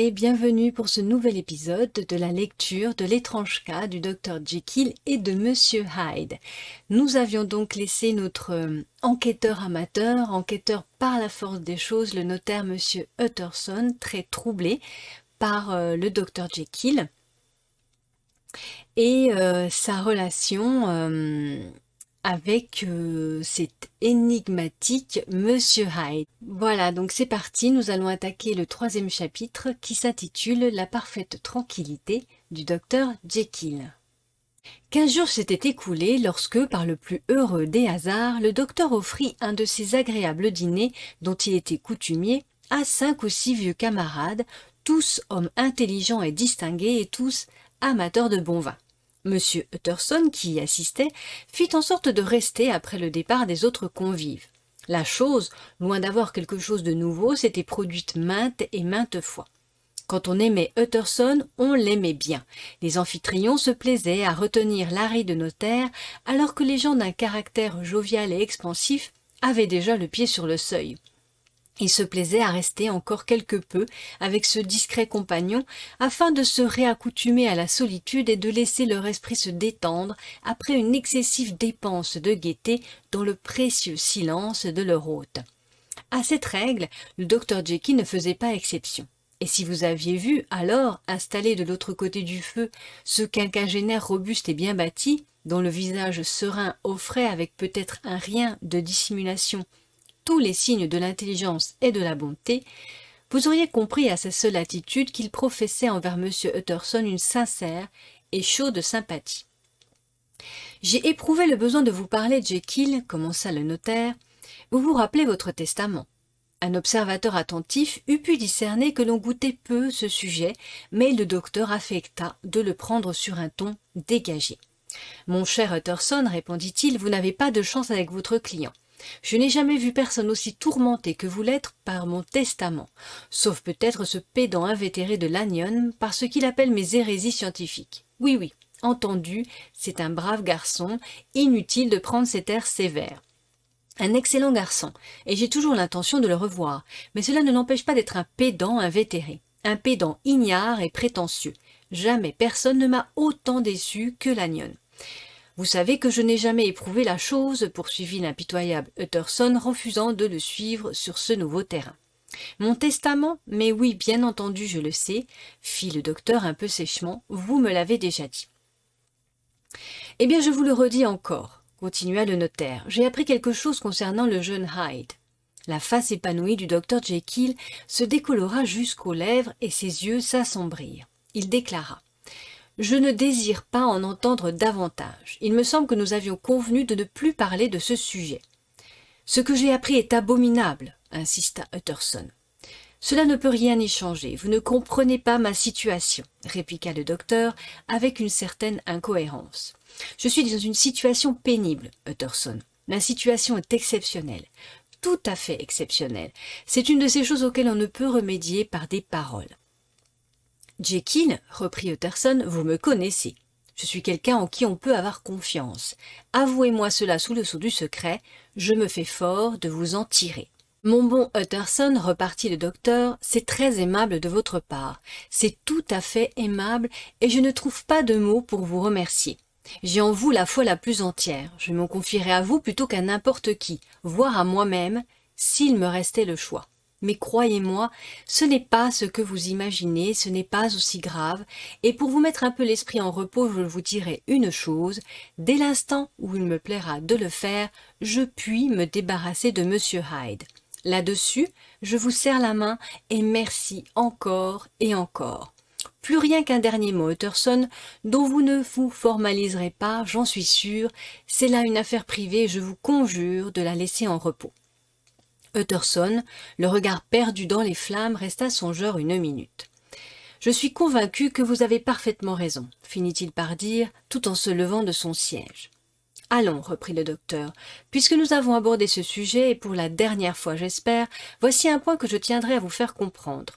et bienvenue pour ce nouvel épisode de la lecture de l'étrange cas du Dr Jekyll et de Monsieur Hyde. Nous avions donc laissé notre enquêteur amateur, enquêteur par la force des choses, le notaire Monsieur Utterson, très troublé par le Dr Jekyll et sa relation avec cet énigmatique Monsieur Hyde. Voilà, donc c'est parti, nous allons attaquer le troisième chapitre qui s'intitule « La parfaite tranquillité du docteur Jekyll ». 15 jours s'étaient écoulés lorsque, par le plus heureux des hasards, le docteur offrit un de ces agréables dîners dont il était coutumier à 5 ou 6 vieux camarades, tous hommes intelligents et distingués et tous amateurs de bon vin. Monsieur Utterson, qui y assistait, fit en sorte de rester après le départ des autres convives. La chose, loin d'avoir quelque chose de nouveau, s'était produite maintes et maintes fois. Quand on aimait Utterson, on l'aimait bien. Les amphitryon se plaisaient à retenir l'aride notaire, alors que les gens d'un caractère jovial et expansif avaient déjà le pied sur le seuil. Il se plaisait à rester encore quelque peu avec ce discret compagnon afin de se réaccoutumer à la solitude et de laisser leur esprit se détendre après une excessive dépense de gaieté dans le précieux silence de leur hôte. À cette règle, le docteur Jekyll ne faisait pas exception. Et si vous aviez vu, alors, installé de l'autre côté du feu, ce quinquagénaire robuste et bien bâti, dont le visage serein offrait avec peut-être un rien de dissimulation tous les signes de l'intelligence et de la bonté, vous auriez compris à sa seule attitude qu'il professait envers M. Utterson une sincère et chaude sympathie. « J'ai éprouvé le besoin de vous parler, Jekyll, commença le notaire. Vous vous rappelez votre testament. Un observateur attentif eût pu discerner que l'on goûtait peu ce sujet, mais le docteur affecta de le prendre sur un ton dégagé. « Mon cher Utterson, répondit-il, vous n'avez pas de chance avec votre client. Je n'ai jamais vu personne aussi tourmenté que vous l'êtes par mon testament, sauf peut-être ce pédant invétéré de Lanyon par ce qu'il appelle mes hérésies scientifiques. Oui, entendu, c'est un brave garçon, inutile de prendre cet air sévère. Un excellent garçon, et j'ai toujours l'intention de le revoir, mais cela ne l'empêche pas d'être un pédant invétéré, un pédant ignare et prétentieux. Jamais personne ne m'a autant déçu que Lanyon. Vous savez que je n'ai jamais éprouvé la chose, poursuivit l'impitoyable Utterson, refusant de le suivre sur ce nouveau terrain. Mon testament, mais oui, bien entendu, je le sais, fit le docteur un peu sèchement, vous me l'avez déjà dit. Eh bien, je vous le redis encore, continua le notaire, j'ai appris quelque chose concernant le jeune Hyde. La face épanouie du docteur Jekyll se décolora jusqu'aux lèvres et ses yeux s'assombrirent. Il déclara. Je ne désire pas en entendre davantage. Il me semble que nous avions convenu de ne plus parler de ce sujet. Ce que j'ai appris est abominable, insista Utterson. Cela ne peut rien y changer. Vous ne comprenez pas ma situation, répliqua le docteur avec une certaine incohérence. Je suis dans une situation pénible, Utterson. La situation est exceptionnelle. Tout à fait exceptionnelle. C'est une de ces choses auxquelles on ne peut remédier par des paroles. Jekyll, reprit Utterson, vous me connaissez. Je suis quelqu'un en qui on peut avoir confiance. Avouez-moi cela sous le sceau du secret, je me fais fort de vous en tirer. Mon bon Utterson, repartit le docteur, c'est très aimable de votre part. C'est tout à fait aimable, et je ne trouve pas de mots pour vous remercier. J'ai en vous la foi la plus entière. Je m'en confierai à vous plutôt qu'à n'importe qui, voire à moi-même, s'il me restait le choix. Mais croyez-moi, ce n'est pas ce que vous imaginez, ce n'est pas aussi grave, et pour vous mettre un peu l'esprit en repos, je vous dirai une chose, dès l'instant où il me plaira de le faire, je puis me débarrasser de Monsieur Hyde. Là-dessus, je vous serre la main, et merci encore et encore. Plus rien qu'un dernier mot, Utterson, dont vous ne vous formaliserez pas, j'en suis sûr, c'est là une affaire privée, et je vous conjure de la laisser en repos. Utterson, le regard perdu dans les flammes, resta songeur une minute. « Je suis convaincu que vous avez parfaitement raison, finit-il par dire, tout en se levant de son siège. « Allons, reprit le docteur, puisque nous avons abordé ce sujet, et pour la dernière fois, j'espère, voici un point que je tiendrai à vous faire comprendre.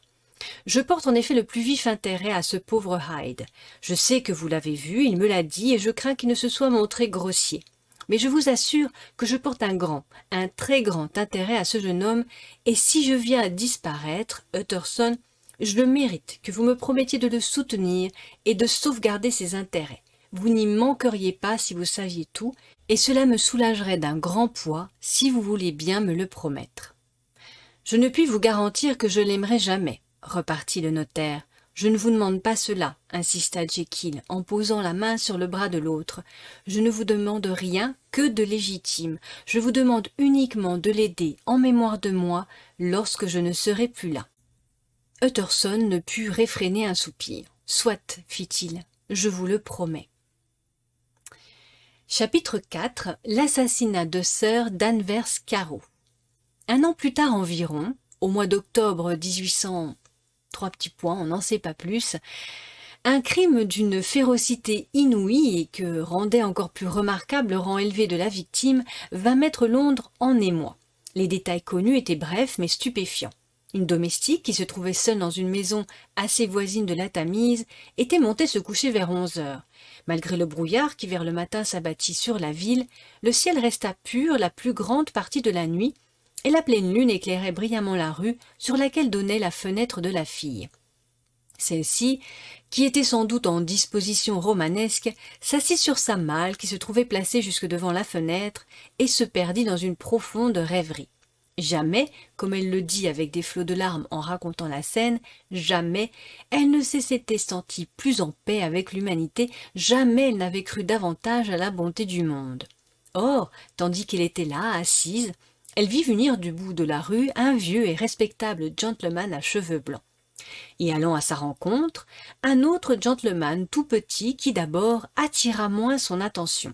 Je porte en effet le plus vif intérêt à ce pauvre Hyde. Je sais que vous l'avez vu, il me l'a dit, et je crains qu'il ne se soit montré grossier. Mais je vous assure que je porte un très grand intérêt à ce jeune homme, et si je viens à disparaître, Utterson, Je mérite que vous me promettiez de le soutenir et de sauvegarder ses intérêts. Vous n'y manqueriez pas si vous saviez tout, et cela me soulagerait d'un grand poids si vous vouliez bien me le promettre. Je ne puis vous garantir que je l'aimerai jamais, repartit le notaire. Je ne vous demande pas cela, insista Jekyll en posant la main sur le bras de l'autre. Je ne vous demande rien que de légitime. Je vous demande uniquement de l'aider en mémoire de moi lorsque je ne serai plus là. Utterson ne put réfréner un soupir. Soit, fit-il, je vous le promets. Chapitre 4. L'assassinat de Sir Danvers Carew. Un an plus tard environ, au mois d'octobre 1800, on n'en sait pas plus, un crime d'une férocité inouïe et que rendait encore plus remarquable le rang élevé de la victime vint mettre Londres en émoi. Les détails connus étaient brefs mais stupéfiants. Une domestique qui se trouvait seule dans une maison assez voisine de la Tamise était montée se coucher vers 11 heures. Malgré le brouillard qui vers le matin s'abattit sur la ville, le ciel resta pur la plus grande partie de la nuit et la pleine lune éclairait brillamment la rue sur laquelle donnait la fenêtre de la fille. Celle-ci, qui était sans doute en disposition romanesque, s'assit sur sa malle qui se trouvait placée jusque devant la fenêtre et se perdit dans une profonde rêverie. Jamais, comme elle le dit avec des flots de larmes en racontant la scène, jamais elle ne s'était sentie plus en paix avec l'humanité, jamais elle n'avait cru davantage à la bonté du monde. Or, tandis qu'elle était là, assise, elle vit venir du bout de la rue un vieux et respectable gentleman à cheveux blancs. Et allant à sa rencontre, un autre gentleman tout petit qui d'abord attira moins son attention.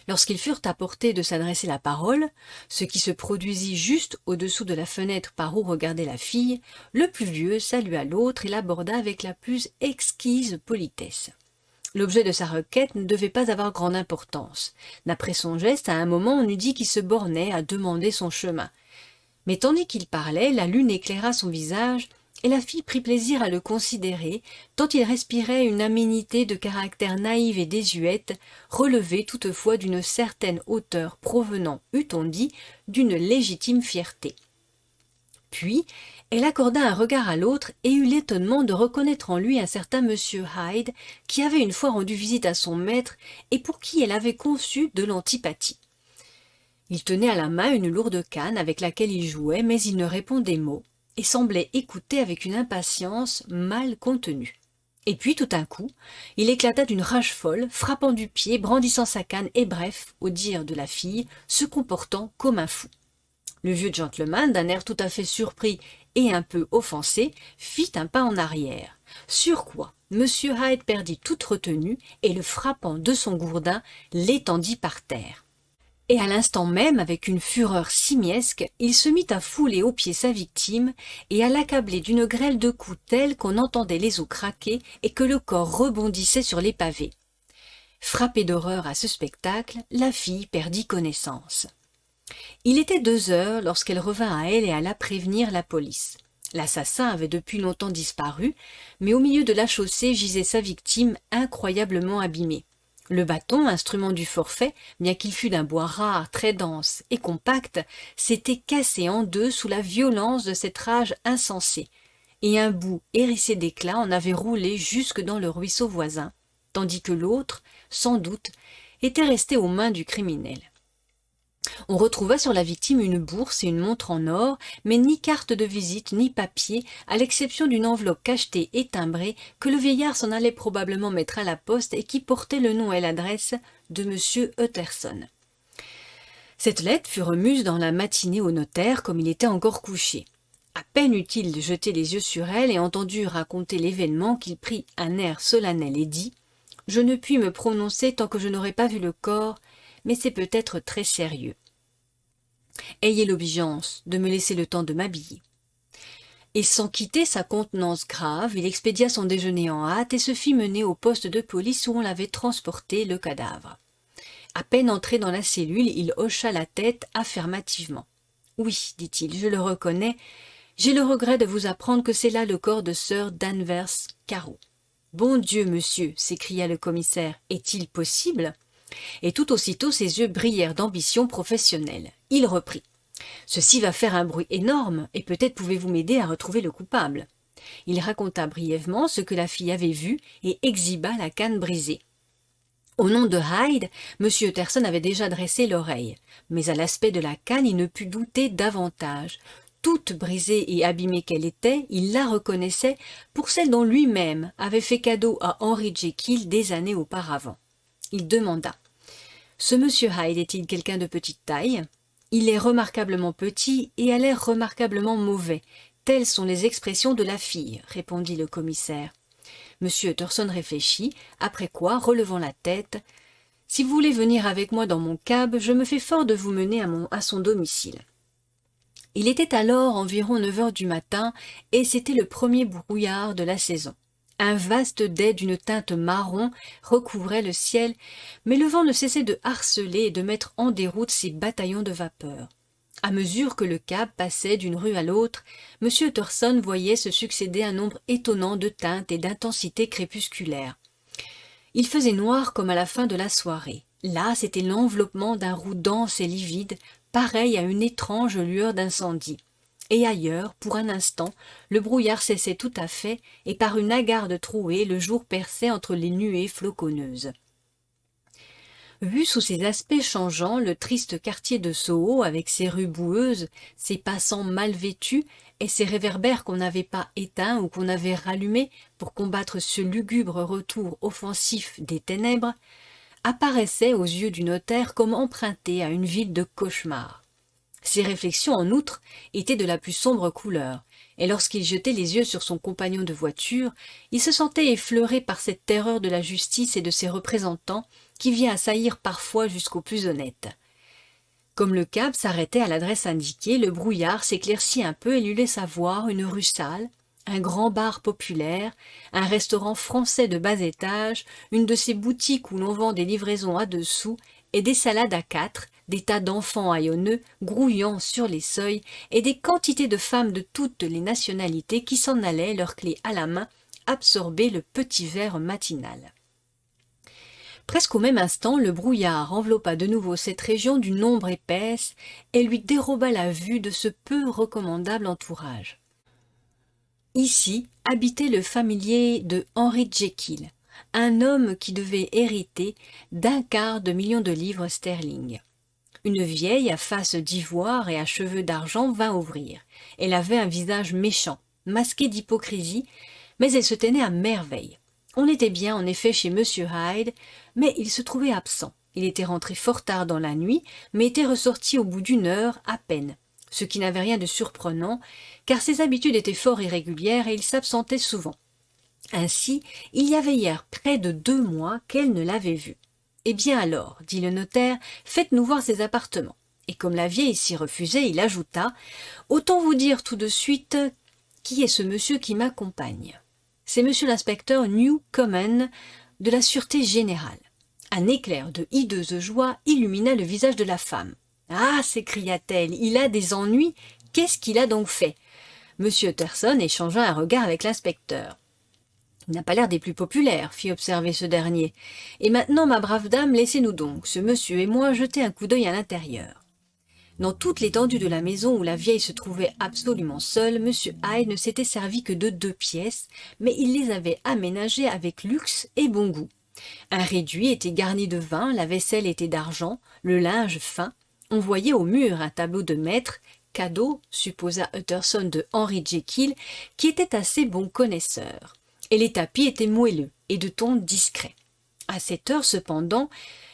Lorsqu'ils furent à portée de s'adresser la parole, ce qui se produisit juste au-dessous de la fenêtre par où regardait la fille, le plus vieux salua l'autre et l'aborda avec la plus exquise politesse. L'objet de sa requête ne devait pas avoir grande importance. D'après son geste, à un moment on eût dit qu'il se bornait à demander son chemin. Mais tandis qu'il parlait, la lune éclaira son visage, et la fille prit plaisir à le considérer, tant il respirait une aménité de caractère naïve et désuète, relevée toutefois d'une certaine hauteur provenant, eût-on dit, d'une légitime fierté. Puis, elle accorda un regard à l'autre et eut l'étonnement de reconnaître en lui un certain monsieur Hyde, qui avait une fois rendu visite à son maître et pour qui elle avait conçu de l'antipathie. Il tenait à la main une lourde canne avec laquelle il jouait, mais il ne répondait mot, et semblait écouter avec une impatience mal contenue. Et puis, tout d'un coup, il éclata d'une rage folle, frappant du pied, brandissant sa canne et bref, au dire de la fille, se comportant comme un fou. Le vieux gentleman, d'un air tout à fait surpris et un peu offensé, fit un pas en arrière. Sur quoi M. Hyde perdit toute retenue et, le frappant de son gourdin, l'étendit par terre. Et à l'instant même, avec une fureur simiesque, il se mit à fouler aux pieds sa victime et à l'accabler d'une grêle de coups tels qu'on entendait les os craquer et que le corps rebondissait sur les pavés. Frappée d'horreur à ce spectacle, la fille perdit connaissance. Il était 2 heures lorsqu'elle revint à elle et alla prévenir la police. L'assassin avait depuis longtemps disparu, mais au milieu de la chaussée gisait sa victime incroyablement abîmée. Le bâton, instrument du forfait, bien qu'il fût d'un bois rare, très dense et compact, s'était cassé en deux sous la violence de cette rage insensée, et un bout hérissé d'éclats en avait roulé jusque dans le ruisseau voisin, tandis que l'autre, sans doute, était resté aux mains du criminel. On retrouva sur la victime une bourse et une montre en or, mais ni carte de visite ni papier, à l'exception d'une enveloppe cachetée et timbrée que le vieillard s'en allait probablement mettre à la poste et qui portait le nom et l'adresse de M. Utterson. Cette lettre fut remise dans la matinée au notaire comme il était encore couché. À peine eut-il jeté les yeux sur elle et entendu raconter l'événement qu'il prit un air solennel et dit « Je ne puis me prononcer tant que je n'aurai pas vu le corps, mais c'est peut-être très sérieux. Ayez l'obligeance de me laisser le temps de m'habiller. » Et sans quitter sa contenance grave, il expédia son déjeuner en hâte et se fit mener au poste de police où on l'avait transporté, le cadavre. À peine entré dans la cellule, il hocha la tête affirmativement. « Oui, dit-il, je le reconnais. J'ai le regret de vous apprendre que c'est là le corps de Sir Danvers Carew. »« Bon Dieu, monsieur !» s'écria le commissaire. « Est-il possible ?» Et tout aussitôt ses yeux brillèrent d'ambition professionnelle. Il reprit. « Ceci va faire un bruit énorme, et peut-être pouvez-vous m'aider à retrouver le coupable. Il raconta brièvement ce que la fille avait vu et exhiba la canne brisée. Au nom de Hyde, M. Utterson avait déjà dressé l'oreille, mais à l'aspect de la canne il ne put douter davantage. Toute brisée et abîmée qu'elle était, il la reconnaissait pour celle dont lui-même avait fait cadeau à Henry Jekyll des années auparavant. Il demanda « Ce monsieur Hyde est-il quelqu'un de petite taille ? Il est remarquablement petit et a l'air remarquablement mauvais. Telles sont les expressions de la fille, répondit le commissaire. M. Utterson réfléchit, après quoi, relevant la tête, « Si vous voulez venir avec moi dans mon cab, je me fais fort de vous mener à son domicile. » Il était alors environ 9 heures du matin et c'était le premier brouillard de la saison. Un vaste dais d'une teinte marron recouvrait le ciel, mais le vent ne cessait de harceler et de mettre en déroute ses bataillons de vapeur. À mesure que le cab passait d'une rue à l'autre, M. Utterson voyait se succéder un nombre étonnant de teintes et d'intensités crépusculaires. Il faisait noir comme à la fin de la soirée. Là, c'était l'enveloppement d'un roux dense et livide, pareil à une étrange lueur d'incendie. Et ailleurs, pour un instant, le brouillard cessait tout à fait, et par une hagarde trouée, le jour perçait entre les nuées floconneuses. Vu sous ses aspects changeants, le triste quartier de Soho, avec ses rues boueuses, ses passants mal vêtus et ses réverbères qu'on n'avait pas éteints ou qu'on avait rallumés pour combattre ce lugubre retour offensif des ténèbres, apparaissait aux yeux du notaire comme emprunté à une ville de cauchemar. Ses réflexions, en outre, étaient de la plus sombre couleur, et lorsqu'il jetait les yeux sur son compagnon de voiture, il se sentait effleuré par cette terreur de la justice et de ses représentants qui vient assaillir parfois jusqu'aux plus honnêtes. Comme le cab s'arrêtait à l'adresse indiquée, le brouillard s'éclaircit un peu et lui laissa voir une rue sale, un grand bar populaire, un restaurant français de bas étage, une de ces boutiques où l'on vend des livraisons à 2 sous et des salades à 4, des tas d'enfants haillonneux grouillant sur les seuils et des quantités de femmes de toutes les nationalités qui s'en allaient, leurs clés à la main, absorber le petit verre matinal. Presque au même instant, le brouillard enveloppa de nouveau cette région d'une ombre épaisse et lui déroba la vue de ce peu recommandable entourage. Ici habitait le familier de Henry Jekyll, un homme qui devait hériter d'1/4 million de livres sterling. Une vieille à face d'ivoire et à cheveux d'argent vint ouvrir. Elle avait un visage méchant, masqué d'hypocrisie, mais elle se tenait à merveille. On était bien en effet chez M. Hyde, mais il se trouvait absent. Il était rentré fort tard dans la nuit, mais était ressorti au bout d'1 heure à peine, ce qui n'avait rien de surprenant, car ses habitudes étaient fort irrégulières et il s'absentait souvent. Ainsi, il y avait hier près de 2 mois qu'elle ne l'avait vu. « Eh bien alors, dit le notaire, faites-nous voir ses appartements. » Et comme la vieille s'y refusait, il ajouta « Autant vous dire tout de suite qui est ce monsieur qui m'accompagne. C'est monsieur l'inspecteur Newcomen de la Sûreté Générale. » Un éclair de hideuse joie illumina le visage de la femme. « Ah !» s'écria-t-elle, « il a des ennuis. Qu'est-ce qu'il a donc fait ?» Monsieur Utterson échangea un regard avec l'inspecteur. « Il n'a pas l'air des plus populaires, » fit observer ce dernier. « Et maintenant, ma brave dame, laissez-nous donc, ce monsieur et moi, jeter un coup d'œil à l'intérieur. » Dans toute l'étendue de la maison où la vieille se trouvait absolument seule, M. Hyde ne s'était servi que de 2 pièces, mais il les avait aménagées avec luxe et bon goût. Un réduit était garni de vin, la vaisselle était d'argent, le linge fin. On voyait au mur un tableau de maître, cadeau, supposa Utterson de Henry Jekyll, qui était assez bon connaisseur. Et les tapis étaient moelleux et de ton discret. À cette heure, cependant,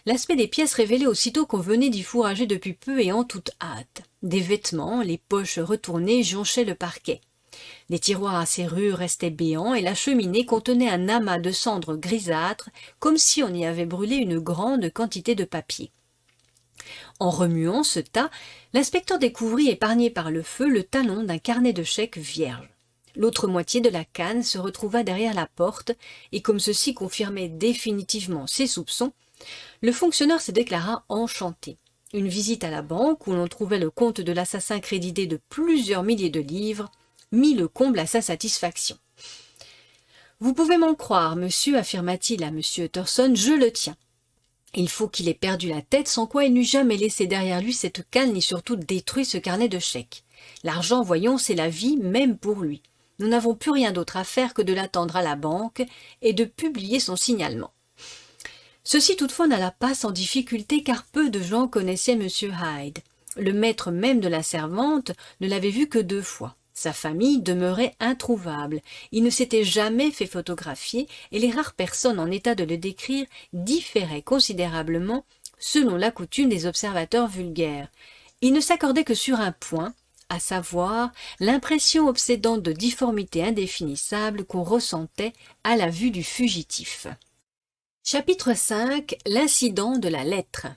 l'aspect des pièces révélait aussitôt qu'on venait d'y fourrager depuis peu et en toute hâte. Des vêtements, les poches retournées, jonchaient le parquet. Les tiroirs à serrure restaient béants et la cheminée contenait un amas de cendres grisâtres, comme si on y avait brûlé une grande quantité de papier. En remuant ce tas, l'inspecteur découvrit, épargné par le feu, le talon d'un carnet de chèques vierge. L'autre moitié de la canne se retrouva derrière la porte, et comme ceci confirmait définitivement ses soupçons, le fonctionnaire se déclara enchanté. Une visite à la banque, où l'on trouvait le compte de l'assassin crédité de plusieurs milliers de livres, mit le comble à sa satisfaction. « Vous pouvez m'en croire, monsieur, affirma-t-il à M. Utterson, je le tiens. Il faut qu'il ait perdu la tête, sans quoi il n'eût jamais laissé derrière lui cette canne, ni surtout détruit ce carnet de chèques. L'argent, voyons, c'est la vie, même pour lui. Nous n'avons plus rien d'autre à faire que de l'attendre à la banque et de publier son signalement. » Ceci toutefois n'alla pas sans difficulté car peu de gens connaissaient M. Hyde. Le maître même de la servante ne l'avait vu que 2 fois. Sa famille demeurait introuvable. Il ne s'était jamais fait photographier et les rares personnes en état de le décrire différaient considérablement selon la coutume des observateurs vulgaires. Il ne s'accordait que sur un point, à savoir l'impression obsédante de difformité indéfinissable qu'on ressentait à la vue du fugitif. Chapitre 5. L'incident de la lettre.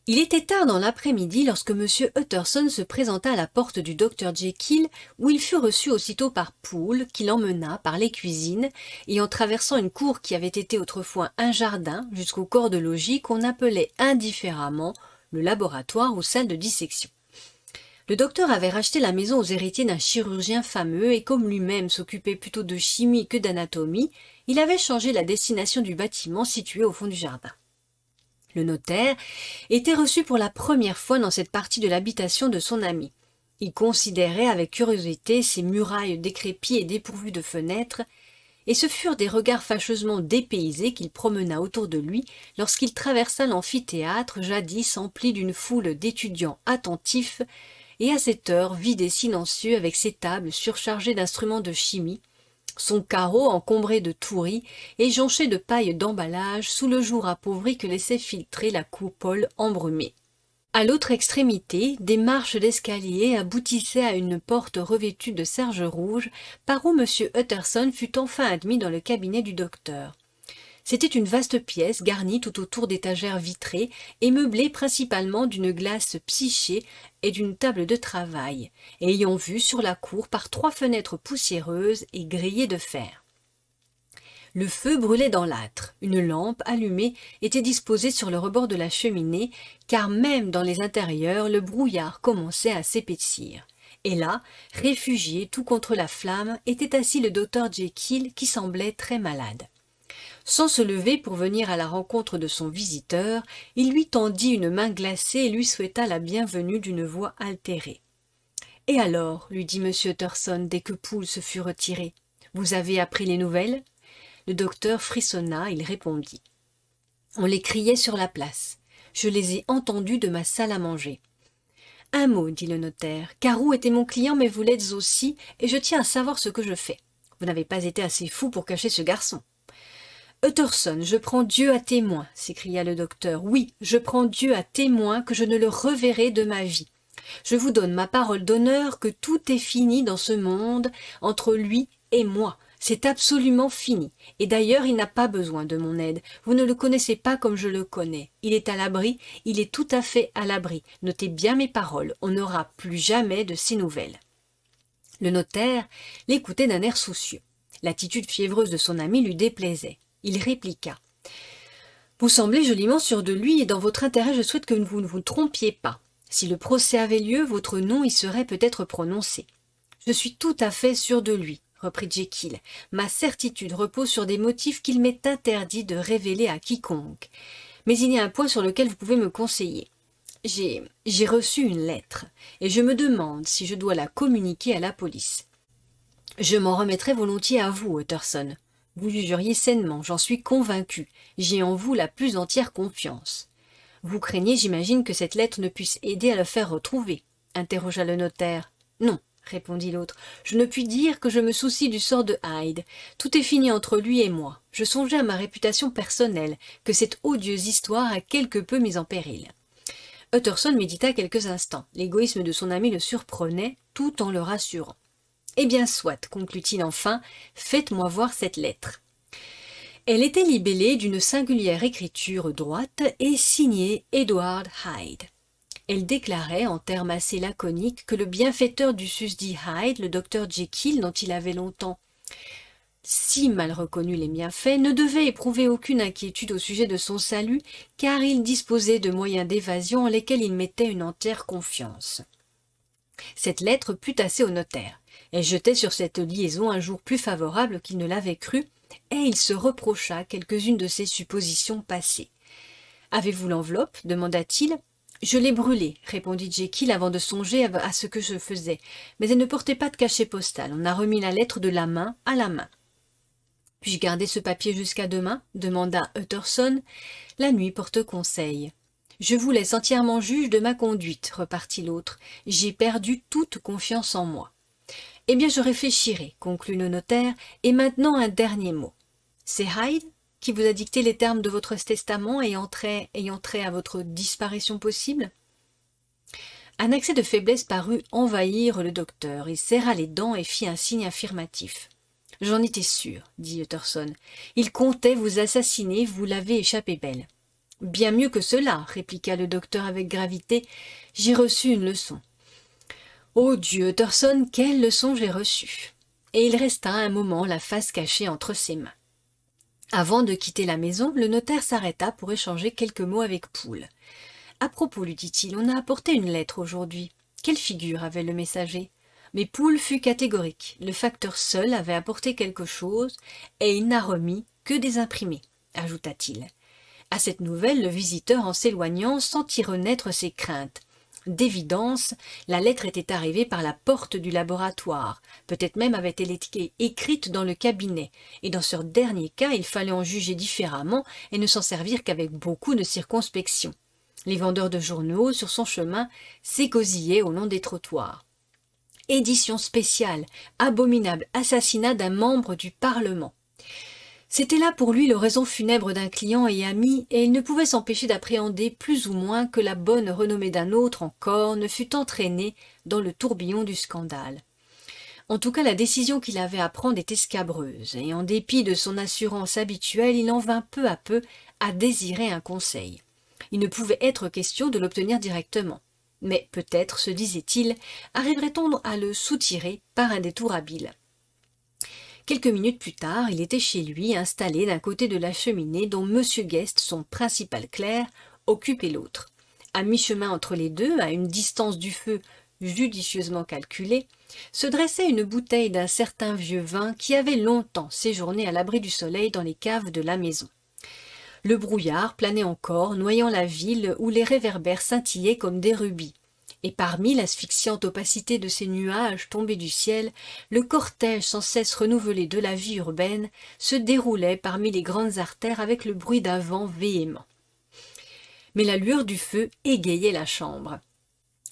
Il était tard dans l'après-midi lorsque M. Utterson se présenta à la porte du docteur Jekyll, où il fut reçu aussitôt par Poole, qui l'emmena par les cuisines, et en traversant une cour qui avait été autrefois un jardin jusqu'au corps de logis qu'on appelait indifféremment le laboratoire ou salle de dissection. Le docteur avait racheté la maison aux héritiers d'un chirurgien fameux et comme lui-même s'occupait plutôt de chimie que d'anatomie, il avait changé la destination du bâtiment situé au fond du jardin. Le notaire était reçu pour la première fois dans cette partie de l'habitation de son ami. Il considérait avec curiosité ces murailles décrépies et dépourvues de fenêtres, et ce furent des regards fâcheusement dépaysés qu'il promena autour de lui lorsqu'il traversa l'amphithéâtre jadis empli d'une foule d'étudiants attentifs, et à cette heure vide et silencieux avec ses tables surchargées d'instruments de chimie, son carreau encombré de touris et jonché de paille d'emballage sous le jour appauvri que laissait filtrer la coupole embrumée. À l'autre extrémité, des marches d'escalier aboutissaient à une porte revêtue de serge rouge par où M. Utterson fut enfin admis dans le cabinet du docteur. C'était une vaste pièce garnie tout autour d'étagères vitrées et meublée principalement d'une glace psyché et d'une table de travail, ayant vue sur la cour par 3 fenêtres poussiéreuses et grillées de fer. Le feu brûlait dans l'âtre. Une lampe allumée était disposée sur le rebord de la cheminée, car même dans les intérieurs, le brouillard commençait à s'épaissir. Et là, réfugié tout contre la flamme, était assis le docteur Jekyll qui semblait très malade. Sans se lever pour venir à la rencontre de son visiteur, il lui tendit une main glacée et lui souhaita la bienvenue d'une voix altérée. « Et alors, lui dit M. Utterson dès que Poole se fut retiré, vous avez appris les nouvelles ?» Le docteur frissonna, il répondit. « On les criait sur la place. Je les ai entendus de ma salle à manger. »« Un mot, dit le notaire. Carew était mon client, mais vous l'êtes aussi, et je tiens à savoir ce que je fais. Vous n'avez pas été assez fou pour cacher ce garçon. » « Utterson, je prends Dieu à témoin, s'écria le docteur. Oui, je prends Dieu à témoin que je ne le reverrai de ma vie. Je vous donne ma parole d'honneur que tout est fini dans ce monde entre lui et moi. C'est absolument fini. Et d'ailleurs, il n'a pas besoin de mon aide. Vous ne le connaissez pas comme je le connais. Il est à l'abri, il est tout à fait à l'abri. Notez bien mes paroles, on n'aura plus jamais de ses nouvelles. » Le notaire l'écoutait d'un air soucieux. L'attitude fiévreuse de son ami lui déplaisait. Il répliqua. « Vous semblez joliment sûr de lui et dans votre intérêt je souhaite que vous ne vous trompiez pas. Si le procès avait lieu, votre nom y serait peut-être prononcé. »« Je suis tout à fait sûr de lui, » reprit Jekyll. « Ma certitude repose sur des motifs qu'il m'est interdit de révéler à quiconque. Mais il y a un point sur lequel vous pouvez me conseiller. J'ai reçu une lettre et je me demande si je dois la communiquer à la police. Je m'en remettrai volontiers à vous, Utterson. Vous jugeriez sainement, j'en suis convaincu. J'ai en vous la plus entière confiance. Vous craignez, j'imagine, que cette lettre ne puisse aider à le faire retrouver, interrogea le notaire. Non, répondit l'autre. Je ne puis dire que je me soucie du sort de Hyde. Tout est fini entre lui et moi. Je songeais à ma réputation personnelle, que cette odieuse histoire a quelque peu mise en péril. Utterson médita quelques instants. L'égoïsme de son ami le surprenait, tout en le rassurant. Eh bien, soit, conclut-il enfin, faites-moi voir cette lettre. Elle était libellée d'une singulière écriture droite et signée Edward Hyde. Elle déclarait, en termes assez laconiques, que le bienfaiteur du susdit Hyde, le docteur Jekyll, dont il avait longtemps si mal reconnu les bienfaits, ne devait éprouver aucune inquiétude au sujet de son salut, car il disposait de moyens d'évasion en lesquels il mettait une entière confiance. Cette lettre plut assez au notaire. Elle jetait sur cette liaison un jour plus favorable qu'il ne l'avait cru, et il se reprocha quelques-unes de ses suppositions passées. « Avez-vous l'enveloppe » demanda-t-il. Je l'ai brûlée, répondit Jekyll avant de songer à ce que je faisais, mais elle ne portait pas de cachet postal. On a remis la lettre de la main à la main. Puis-je garder ce papier jusqu'à demain demanda Utterson. La nuit porte conseil. Je vous laisse entièrement juge de ma conduite, repartit l'autre. J'ai perdu toute confiance en moi. Eh bien, je réfléchirai, conclut le notaire, et maintenant un dernier mot. C'est Hyde qui vous a dicté les termes de votre testament ayant trait à votre disparition possible? Un accès de faiblesse parut envahir le docteur. Il serra les dents et fit un signe affirmatif. J'en étais sûr, dit Utterson. Il comptait vous assassiner, vous l'avez échappé belle. Bien mieux que cela, répliqua le docteur avec gravité. J'ai reçu une leçon. Ô Dieu, Utterson, quelle leçon j'ai reçue! Et il resta un moment la face cachée entre ses mains. Avant de quitter la maison, le notaire s'arrêta pour échanger quelques mots avec Poole. « À propos, lui dit-il, on a apporté une lettre aujourd'hui. Quelle figure avait le messager ?» Mais Poole fut catégorique. Le facteur seul avait apporté quelque chose, et il n'a remis que des imprimés, ajouta-t-il. À cette nouvelle, le visiteur, en s'éloignant, sentit renaître ses craintes. D'évidence, la lettre était arrivée par la porte du laboratoire. Peut-être même avait-elle été écrite dans le cabinet. Et dans ce dernier cas, il fallait en juger différemment et ne s'en servir qu'avec beaucoup de circonspection. Les vendeurs de journaux, sur son chemin, s'égosillaient au long des trottoirs. Édition spéciale, abominable assassinat d'un membre du Parlement. C'était là pour lui l'oraison funèbre d'un client et ami, et il ne pouvait s'empêcher d'appréhender plus ou moins que la bonne renommée d'un autre encore ne fût entraînée dans le tourbillon du scandale. En tout cas, la décision qu'il avait à prendre était scabreuse, et en dépit de son assurance habituelle, il en vint peu à peu à désirer un conseil. Il ne pouvait être question de l'obtenir directement. Mais peut-être, se disait-il, arriverait-on à le soutirer par un détour habile. Quelques minutes plus tard, il était chez lui, installé d'un côté de la cheminée dont M. Guest, son principal clerc, occupait l'autre. À mi-chemin entre les deux, à une distance du feu judicieusement calculée, se dressait une bouteille d'un certain vieux vin qui avait longtemps séjourné à l'abri du soleil dans les caves de la maison. Le brouillard planait encore, noyant la ville où les réverbères scintillaient comme des rubis. Et parmi l'asphyxiante opacité de ces nuages tombés du ciel, le cortège sans cesse renouvelé de la vie urbaine se déroulait parmi les grandes artères avec le bruit d'un vent véhément. Mais la lueur du feu égayait la chambre.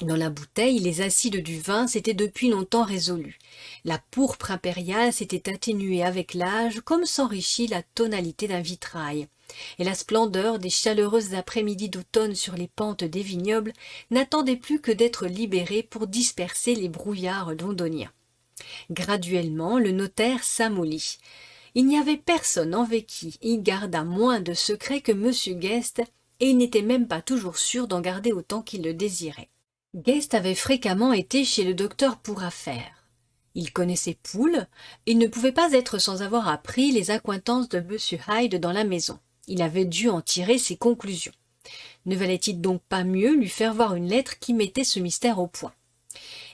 Dans la bouteille, les acides du vin s'étaient depuis longtemps résolus. La pourpre impériale s'était atténuée avec l'âge, comme s'enrichit la tonalité d'un vitrail. Et la splendeur des chaleureuses après-midi d'automne sur les pentes des vignobles n'attendait plus que d'être libérée pour disperser les brouillards londoniens. Graduellement, le notaire s'amollit. Il n'y avait personne avec qui il gardât moins de secrets que M. Guest, et il n'était même pas toujours sûr d'en garder autant qu'il le désirait. Guest avait fréquemment été chez le docteur pour affaires. Il connaissait Poole, il ne pouvait pas être sans avoir appris les accointances de M. Hyde dans la maison. Il avait dû en tirer ses conclusions. Ne valait-il donc pas mieux lui faire voir une lettre qui mettait ce mystère au point?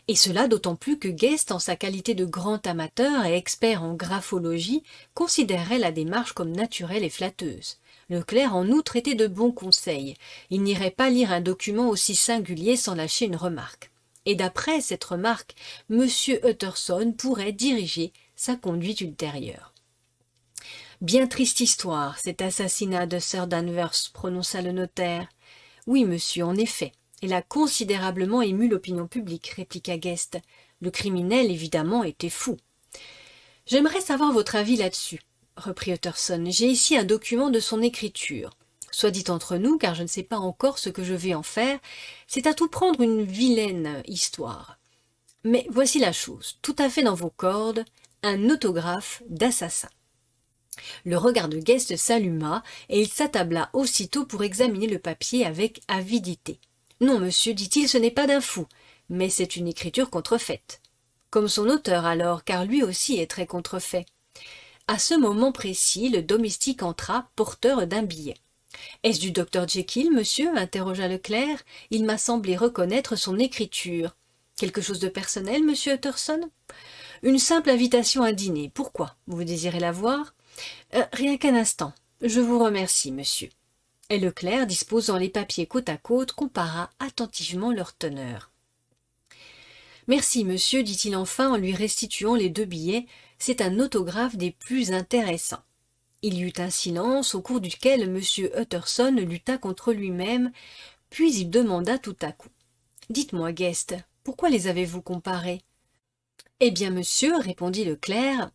Et cela d'autant plus que Guest, en sa qualité de grand amateur et expert en graphologie, considérait la démarche comme naturelle et flatteuse. Le clerc, en outre, était de bons conseils. Il n'irait pas lire un document aussi singulier sans lâcher une remarque. Et d'après cette remarque, M. Utterson pourrait diriger sa conduite ultérieure. Bien triste histoire, cet assassinat de Sir Danvers, prononça le notaire. Oui, monsieur, en effet. Elle a considérablement ému l'opinion publique, répliqua Guest. Le criminel, évidemment, était fou. J'aimerais savoir votre avis là-dessus, reprit Utterson. J'ai ici un document de son écriture. Soit dit entre nous, car je ne sais pas encore ce que je vais en faire, c'est à tout prendre une vilaine histoire. Mais voici la chose, tout à fait dans vos cordes, un autographe d'assassin. Le regard de Guest s'alluma, et il s'attabla aussitôt pour examiner le papier avec avidité. « Non, monsieur, dit-il, ce n'est pas d'un fou, mais c'est une écriture contrefaite. » Comme son auteur alors, car lui aussi est très contrefait. À ce moment précis, le domestique entra, porteur d'un billet. « Est-ce du docteur Jekyll, monsieur ?» interrogea le clerc. « Il m'a semblé reconnaître son écriture. » « Quelque chose de personnel, monsieur Utterson ?»« Une simple invitation à dîner. Pourquoi? Vous désirez la voir ?»« Rien qu'un instant. Je vous remercie, monsieur. » Et Leclerc, disposant les papiers côte à côte, compara attentivement leur teneur. Merci, monsieur, dit-il enfin en lui restituant les 2 billets, c'est un autographe des plus intéressants. Il y eut un silence au cours duquel M. Utterson lutta contre lui-même, puis il demanda tout à coup. Dites-moi, Guest, pourquoi les avez-vous comparés? Eh bien, monsieur, répondit Leclerc,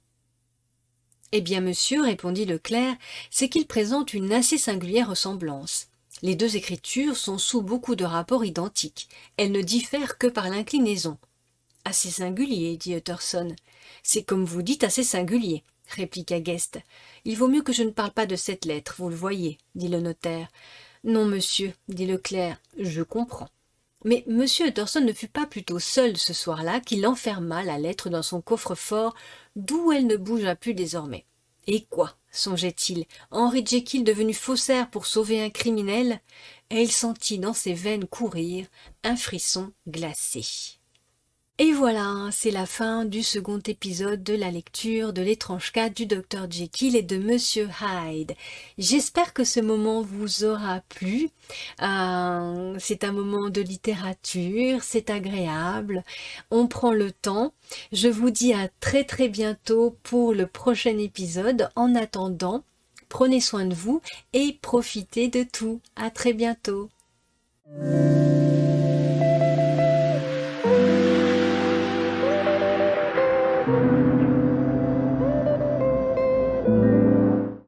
c'est qu'ils présentent une assez singulière ressemblance. Les 2 écritures sont sous beaucoup de rapports identiques. Elles ne diffèrent que par l'inclinaison. Assez singulier, dit Utterson. C'est comme vous dites assez singulier, répliqua Guest. Il vaut mieux que je ne parle pas de cette lettre, vous le voyez, dit le notaire. Non, monsieur, dit Leclerc, je comprends. Mais M. Utterson ne fut pas plutôt seul ce soir-là qu'il enferma la lettre dans son coffre-fort, d'où elle ne bougea plus désormais. Et quoi, songeait-il, Henry Jekyll devenu faussaire pour sauver un criminel? Et il sentit dans ses veines courir un frisson glacé. Et voilà, c'est la fin du second épisode de la lecture de l'étrange cas du Dr Jekyll et de Monsieur Hyde. J'espère que ce moment vous aura plu. C'est un moment de littérature, c'est agréable, on prend le temps. Je vous dis à très très bientôt pour le prochain épisode. En attendant, prenez soin de vous et profitez de tout. À très bientôt.